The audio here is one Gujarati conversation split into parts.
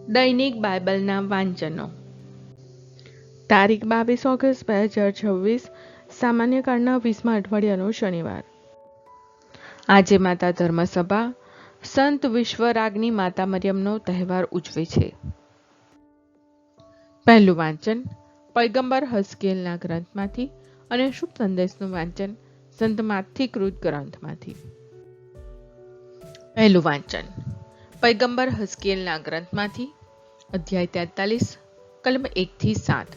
દૈનિક બાઇબલના વાંચનો. તારીખ 22 ઓગસ્ટ 2026, સામાન્ય કાળના 20મા અઠવાડિયાનો શનિવાર. આજે માતા ધર્મસભા સંત વિશ્વરાગની માતા મરિયમનો તહેવાર ઉજવે છે. પહેલું વાંચન પયગંબર હઝકેલના ગ્રંથમાંથી અને શુભ સંદેશનું વાંચન સંત માથી કૃત ગ્રંથમાંથી. પહેલું વાંચન પયગંબર હઝકેલના ગ્રંથમાંથી, અધ્યાય 43, કલમ 1-7.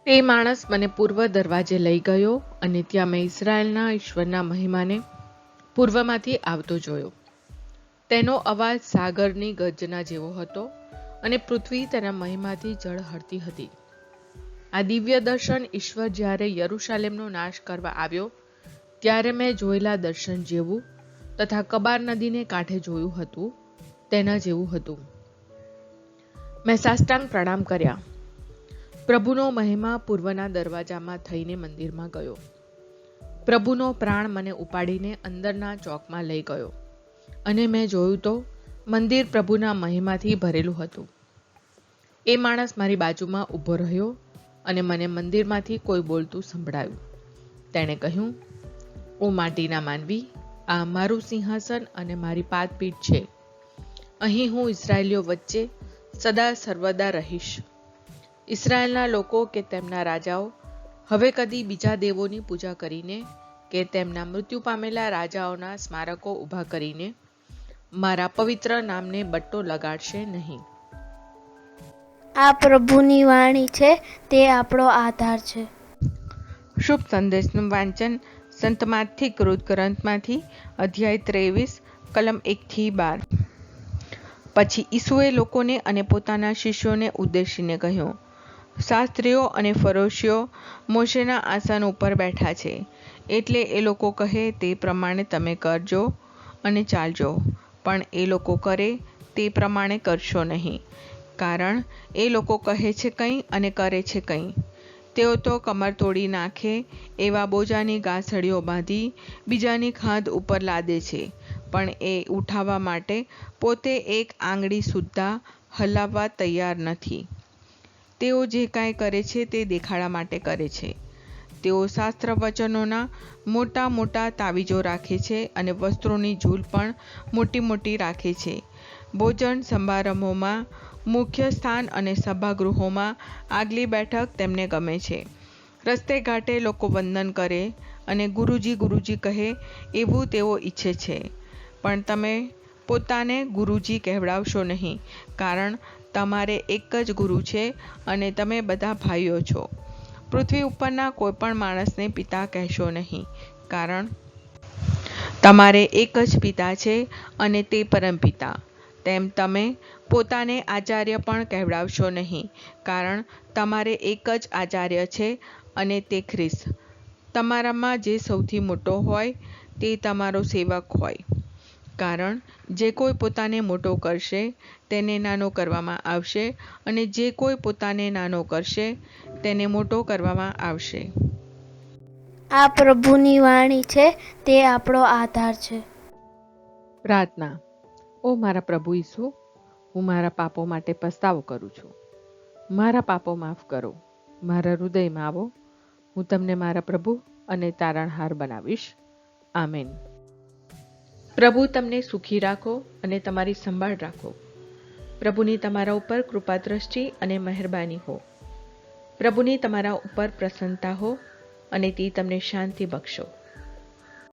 તે માણસ મને પૂર્વ દરવાજે લઈ ગયો અને ત્યાં મેં ઇઝરાયલના ઈશ્વરના મહિમાને પૂર્વમાંથી આવતો જોયો. તેનો અવાજ સાગરની ગર્જના જેવો હતો અને પૃથ્વી તેના મહિમાથી ઝળહળતી હતી. આ દિવ્ય દર્શન ઈશ્વર જ્યારે યરૂશાલેમનો નાશ કરવા આવ્યો ત્યારે મેં જોયેલા દર્શન જેવું તથા કબાર નદીને કાંઠે જોયું હતું તેના જેવું હતું. મેં સાષ્ટાંગ પ્રણામ કર્યા. પ્રભુનો મહિમા પૂર્વના દરવાજામાં થઈને મંદિરમાં ગયો. પ્રભુનો પ્રાણ મને ઉપાડીને અંદરના ચોકમાં લઈ ગયો અને મેં જોયું તો મંદિર પ્રભુના મહિમાથી ભરેલું હતું. એ માણસ મારી બાજુમાં ઊભો રહ્યો અને મને મંદિરમાંથી કોઈ બોલતું સંભળાયું. તેણે કહ્યું, ઓ માટીના માનવી, આ મારું સિંહાસન અને મારી પાદપીઠ છે. અહીં હું ઇઝરાયેલીઓ વચ્ચે સદા સર્વદા રહીશ. ઇઝરાયેલના લોકો કે તેમના રાજાઓ હવે કદી બીજા દેવોની પૂજા કરીને કે તેમના મૃત્યુ પામેલા રાજાઓના સ્મારકો ઊભા કરીને મારા પવિત્ર નામને બટ્ટો લગાડશે નહીં. આ પ્રભુની વાણી છે, તે આપણો આધાર છે. શુભ સંદેશનું વાંચન સંત માથી કૃત ગ્રંથમાંથી, અધ્યાય 23, કલમ 1-12. પછી ઈસુએ લોકોને અને પોતાના શિષ્યોને ઉદ્દેશીને કહ્યું, શાસ્ત્રીઓ અને ફરોશીઓ મોશેના આસન ઉપર બેઠા છે, એટલે એ લોકો કહે તે પ્રમાણે તમે કરજો અને ચાલજો, પણ એ લોકો કરે તે પ્રમાણે કરશો નહીં, કારણ એ લોકો કહે છે કંઈ અને કરે છે કંઈ. તેઓ તો કમર તોડી નાખે એવા બોજાની ગાંસડીઓ બાંધી બીજાની ખાંદ ઉપર લાદે છે, પણ એ ઉઠાવવા માટે પોતે એક આંગળી સુદ્ધા હલાવવા તૈયાર નથી. તેઓ જે કાંઈ કરે છે તે દેખાડા માટે કરે છે. તેઓ શાસ્ત્ર વચનોના મોટા મોટા તાવીજો રાખે છે અને વસ્ત્રોની ઝૂલ પણ મોટી મોટી રાખે છે. ભોજન સમારંભોમાં, મુખ્ય સ્થાન અને સભાગૃહોમાં આગલી બેઠક તેમને ગમે છે. રસ્તે ઘાટે લોકો વંદન કરે અને ગુરુજી ગુરુજી કહે એવું તેઓ ઈચ્છે છે. પણ તમે પોતાને ગુરુજી કહેવડાવશો નહીં, કારણ તમારે એક જ ગુરુ છે અને તમે બધા ભાઈઓ છો. પૃથ્વી ઉપરના કોઈ પણ માણસને પિતા કહેશો નહીં, કારણ તમારે એક જ પિતા છે અને તે પરમપિતા. તેમ તમે પોતાને આચાર્ય પણ કહેવડાવશો નહીં, કારણ તમારે એક જ આચાર્ય છે અને તે ખ્રિસ્ત. તમારામાં જે સૌથી મોટો હોય તે તમારો સેવક હોય. કારણ જે કોઈ પોતાને મોટો કરશે તેને નાનો કરવામાં આવશે, અને જે કોઈ પોતાને નાનો કરશે તેને મોટો કરવામાં આવશે. આ પ્રભુની વાણી છે, તે આપણો આધાર છે. પ્રાર્થના. ઓ મારા પ્રભુ ઈસુ, હું મારા પાપો માટે પસ્તાવો કરું છું. મારા પાપો માફ કરો. મારા હૃદયમાં આવો. હું તમને મારા પ્રભુ અને તારણહાર બનાવીશ. આમેન. પ્રભુ તમને સુખી રાખો અને તમારી સંભાળ રાખો. પ્રભુની તમારા ઉપર કૃપા દ્રષ્ટિ અને મહેરબાની હો. પ્રભુની તમારા ઉપર પ્રસન્નતા હો અને તે તમને શાંતિ બક્ષો.